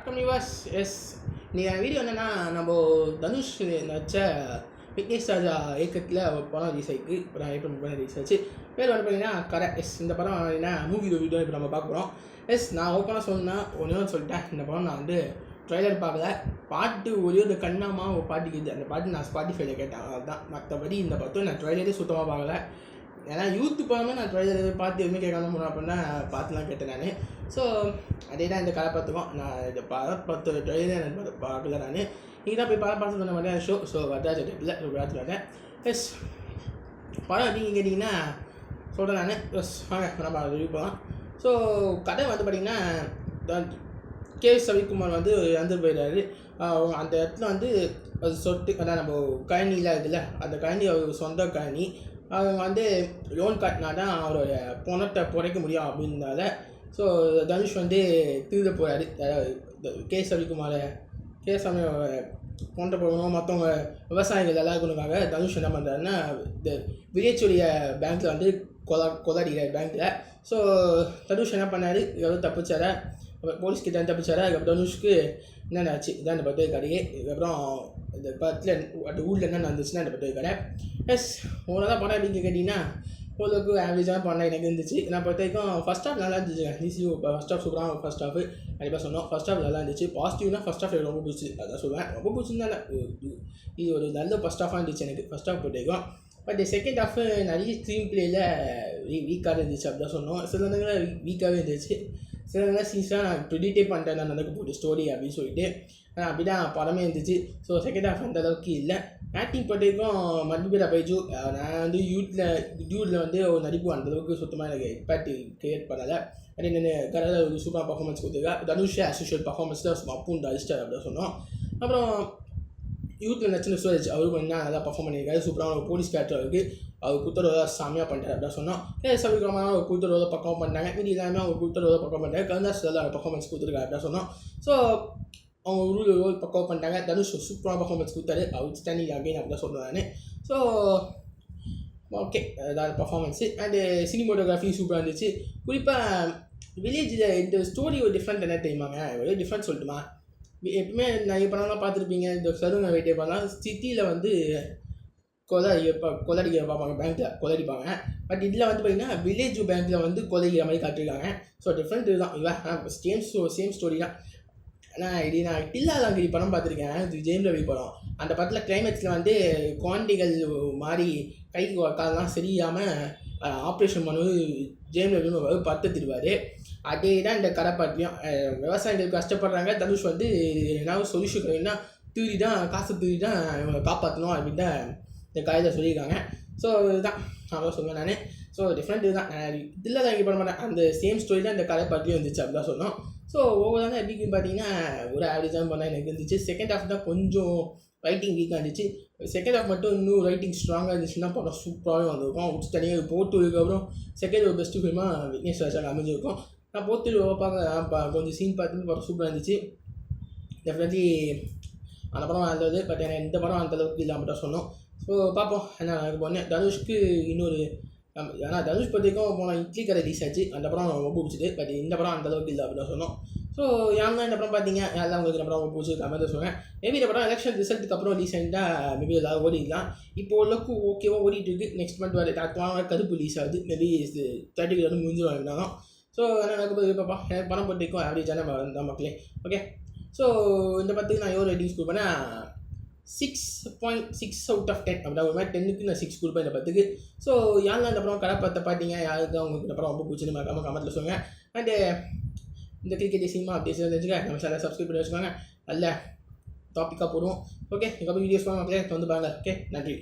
வணக்கம் நிவாஸ். நீங்கள் வீடியோ என்னென்னா, நம்ம தனுஷ் நடிச்ச விக்னேஷ் ராஜா இயக்கத்தில் ஒரு படம் ரிலீஸ் ஆகிருக்கு. இப்போ நான் ஏப்ரல் 30 ரிலீஸ் ஆச்சு. பேர் வந்து பார்த்தீங்கன்னா கரை. இந்த படம் என்ன மூவி வீடியோ இப்போ நம்ம பார்க்க போகிறோம். நான் ஓப்பனாக சொன்னால் ஒன்று சொல்லிட்டேன். இந்த படம் நான் வந்து ட்ரைலர் பார்க்கல. பாட்டு ஒரே ஒரு கண்ணாமா ஒரு பாட்டு இருக்குது. அந்த பாட்டு நான் ஸ்பாட்டிஃபைல கேட்டேன், அதுதான். மற்றபடி இந்த படத்தை நான் ட்ரைலரே சுத்தமாக பார்க்கல. ஏன்னா யூத்து படமே நான் ட்ரைலர் பார்த்து எதுவுமே கேட்காம போனேன் அப்படின்னா பார்த்துலாம் கேட்டேன் நான். ஸோ அதே தான் இந்த கதை பார்த்துக்கோம். நான் இந்த பத்து ட்ரைலர் எனக்கு பார்க்கல. நான் நீங்கள் தான் போய் பார்த்து சொன்ன மாதிரி ஷோ. ஸோ வட்டாச்சத்தில் பார்த்து வரேன். படம் எப்படின்னு கேட்டிங்கன்னா சொல்கிறேன் நான். வாங்க நம்ம ரிவ்யூ போகலாம். ஸோ கதை வந்து பார்த்திங்கன்னா, கே சவிக்குமார் வந்து இறந்து போயிடுறாரு. அந்த இடத்துல வந்து அது சொட்டு அதான் நம்ம கழனிலாம் இருக்குல்ல, அந்த கழனி அவர் சொந்த கழனி. அவங்க வந்து லோன் காட்டினா தான் அவரோட பணத்தை புடைக்க முடியும் அப்படின்னால ஸோ தனுஷ் வந்து திருட போகிறாரு. கே சவிக்குமாரை பணத்தை போகணும். மற்றவங்க விவசாயிகள் எல்லாருக்குனுக்காக தனுஷ் என்ன பண்ணுறாருன்னா, இந்த வில்லேஜுடைய பேங்க்கில் வந்து கொலாடிக்கிறார் பேங்க்கில். ஸோ தனுஷ் என்ன பண்ணார், எவ்வளோ தப்பிச்சார போலீஸ் கிட்ட தப்பிச்சாரா. அதுக்கப்புறம் தனுஷ்க்கு என்னென்ன ஆச்சு இதான் இந்த பர்த்டே கடையே. இதுக்கப்புறம் இந்த படத்தில் அந்த ஊரில் என்ன நடந்துச்சுன்னா இந்த பர்த்டே கடை. தான் படம் எப்படின்னு கேட்டிங்கன்னா, ஓரளவுக்கு ஆவரேஜான படம் எனக்கு இருந்துச்சு. நான் பொறுத்த வரைக்கும் ஃபஸ்ட் ஹாஃப் நல்லா இருந்துச்சு. டிசியூ ஃபஸ்ட் ஹாஃப் சூப்பராக ஃபஸ்ட் ஹாஃப் கண்டிப்பாக சொன்னோம். ஃபஸ்ட் ஹாஃப் நல்லா இருந்துச்சு. பாசிட்டிவ்னா ஃபஸ்ட் ஹாஃப் எனக்கு ரொம்ப பிடிச்சி, அதான் சொல்லுவேன். ரொம்ப பிடிச்சிருந்தால இது ஒரு நல்ல ஃபஸ்ட் ஹாஃபாக இருந்துச்சு எனக்கு ஃபஸ்ட் ஹாஃப் பொறுத்த வரைக்கும். பட் செகண்ட் ஹாஃப் நிறைய ஸ்க்ரீன் பிளேயில் வீக்காக இருந்துச்சு அப்படிதான் சொன்னோம். சில நேரங்களில் வீக்காகவே இருந்துச்சு. சில நேரம் சீன்ஸாக நான் ப்ரிடிக்டே பண்ணிட்டேன் நான் நடக்க போட்டு ஸ்டோரி அப்படின்னு சொல்லிட்டு. அப்படி தான் படமே இருந்துச்சு. ஸோ செகண்ட் ஹாஃப் அந்த அளவுக்கு இல்லை. ஆக்டிங் பொறுத்தவரைக்கும் மதுபீரா பைஜு நான் வந்து டியூட்டில் வந்து ஒரு நடிப்பு அந்தளவுக்கு சுத்தமாக எனக்கு இம்பாக்ட் கிரியேட் பண்ணலை. அப்படி நான் கரெக்டாக ஒரு சூப்பராக பர்ஃபார்மன்ஸ் கொடுத்துருக்கேன். தனுஷ் அசோஷியல் பர்ஃபார்மன்ஸ் தான் அப்பும் அடிச்சிட்டார் அப்படின்னு சொன்னோம். அப்புறம் யூத்தில் நச்சுன்னு ஸ்டோரேஜ் அவருக்கு என்ன நல்லா பர்ஃபார்ம் பண்ணியிருக்காரு. சூப்பரான ஒரு போலீஸ் கேரக்டர் இருக்குது. அவர் குத்தரோட சாமியாக பண்ணிட்டார் அப்படின்னு சொன்னோம். சவிக்கிரமான ஒரு குத்தரோட பக்கம் பண்ணிட்டாங்க. மீதி எல்லாமே அவங்க குத்தரோட பக்கம் பண்ணிட்டாங்க. கருணாஸ் நல்லா பர்ஃபார்மன்ஸ் கொடுத்துருக்காரு அப்படின்னு சொன்னோம். ஸோ அவங்க ரோல் பக்கம் பண்ணிட்டாங்க. தனுஷ் சூப்பரான பர்ஃபார்மன்ஸ் கொடுத்தாரு. அவுட் ஸ்டாண்டிங் அகைன் அப்படின்னு சொல்கிறேன் நான். ஸோ ஓகே, அதாவது பர்ஃபார்மன்ஸு அண்டு சினிமோட்டோகிராஃபி சூப்பராக இருந்துச்சு. குறிப்பாக வில்லேஜில் இந்த ஸ்டோரி ஒரு டிஃப்ரெண்ட் என்ன தெரியுமாங்க, ஒரு டிஃப்ரெண்ட் சொல்லட்டுமா. எப்பவுமே நிறைய படம்லாம் பார்த்துருப்பீங்க. இந்த சருங்க வெயிட்டே பண்ணலாம் சிட்டியில் வந்து கொள்ளடிக்கிற பார்ப்பாங்க, பேங்க்கில் கொள்ளடிப்பாங்க. பட் இதில் வந்து பார்த்திங்கன்னா வில்லேஜ் பேங்க்கில் வந்து கொள்ளடிக்கிற மாதிரி காட்டிருக்காங்க. ஸோ டிஃப்ரெண்ட் இதுதான். இவன் சேம் ஸ்டோரி தான். ஆனால் இது நான் டில்லாலாங்கிரி படம் பார்த்துருக்கேன், இது ஜெயம் ரவி படம். அந்த படத்தில் கிளைமேக்ஸில் வந்து குழந்தைகள் மாதிரி கை காலெலாம் சரியாமல் ஆப்ரேஷன் பண்ணுவது ஜெயம் ரவி பத்து திருவார். அதே தான் இந்த கதை பாட்டிலையும் விவசாயிகள் கஷ்டப்படுறாங்க. தனுஷ் வந்து என்ன சொல்யூஷன் என்ன தூரி தான் காசு தூரி தான் இவங்களை காப்பாற்றணும் அப்படின்னு தான் இந்த கதையில் சொல்லியிருக்காங்க. ஸோ இதுதான் அவ்வளோ சொல்லுவேன் நான். ஸோ டிஃப்ரெண்ட் இதுதான். இதில் தான் இங்கே பண்ண மாட்டேன். அந்த சேம் ஸ்டோரி தான் இந்த கதை பாட்டிலையும் இருந்துச்சு அப்படிதான் சொன்னோம். ஸோ ஓவராக எப்படின்னு பார்த்தீங்கன்னா ஒரு ஆவரேஜான பண்ணால் எனக்கு இருந்துச்சு. செகண்ட் ஹாஃப் தான் கொஞ்சம் ரைட்டிங் வீக்காக இருந்துச்சு. செகண்ட் ஹாஃப் மட்டும் இன்னும் ரைட்டிங் ஸ்ட்ராங்காக இருந்துச்சுன்னா படம் சூப்பராகவே வந்திருக்கும். அவுட் ஸ்டாண்டிங்காக போட்டு அதுக்கப்புறம் செகண்ட் ஒரு பெஸ்ட்டு ஃபில்மாக விக்னேஷ் ராஜாவுக்கு அமைஞ்சிருக்கும். நான் போட்டு பார்க்க கொஞ்சம் சீன் பார்த்துட்டு படம் சூப்பராக இருந்துச்சு. டெஃபினெட்லி அந்த படம் நல்லது. பட் எனக்கு இந்த படம் அந்தளவுக்கு இல்லாமல் தான் சொன்னோம். ஸோ பார்ப்போம் என்ன எனக்கு போனேன். தனுஷ்க்கு இன்னொரு ஏன்னா தனுஷ் பற்றிக்கும் போன இட்லி கதை ரிலீஸ் ஆச்சு. அந்த படம் ரொம்ப பிடிச்சிது. பட் இந்த படம் அந்தளவுக்கு இல்லை அப்படின்னு சொன்னோம். ஸோ யாருன்னா இந்த படம் பார்த்தீங்க, யாரெல்லாம் உங்களுக்கு இந்த படம் ரொம்ப பிடிச்சி கமெண்ட் சொல்லுவேன். மேபி இந்த படம் எலெக்ஷன் ரிசல்ட்டுக்கு அப்புறம் ரிலீஸ் ஆகிட்டால் மேபி எல்லாம் ஓடிடலாம். இப்போ ஓரளவுக்கு ஓகேவா ஓடிட்டு இருக்குது. நெக்ஸ்ட் மந்த் அடுத்த கருப்பு ரிலீஸ் ஆகுது. மேபி 30 வந்து முடிஞ்சிடும் இருந்தாலும். ஸோ என்ன நடக்கும்போது பார்ப்பா. எனக்கு படம் போட்டிருக்கோம் ஆவரேஜான தான் மக்களே. ஓகே, ஸோ இந்த படத்துக்கு நான் எவ்வளோ ரேட்டிங்ஸ் கொடுப்பேன்னா 6.6 out of 10 அப்படின்னா ஒரு மாதிரி 10க்கு நான் 6 கொடுப்பேன் இந்த படத்துக்கு. ஸோ யாரெல்லாம் இந்த படம் கடை பார்த்து பார்த்தீங்க, யாருக்கு உங்களுக்கு இந்த படம் ரொம்ப பிடிச்சிருந்து மறக்காம கமெண்ட்டில் சொல்லுங்கள். அண்டு இந்த கிரிக்கெட் சினிமா அப்டேட்ஸ் இருந்துச்சுங்க நம்ம சேனல் சப்ஸ்கிரைப் பண்ணி வச்சுக்கோங்க. நல்ல டாப்பிக்காக போடுவோம். ஓகே, இதுக்கப்புறம் வீடியோஸ் மக்களே வந்து பாருங்கள். ஓகே, நன்றி.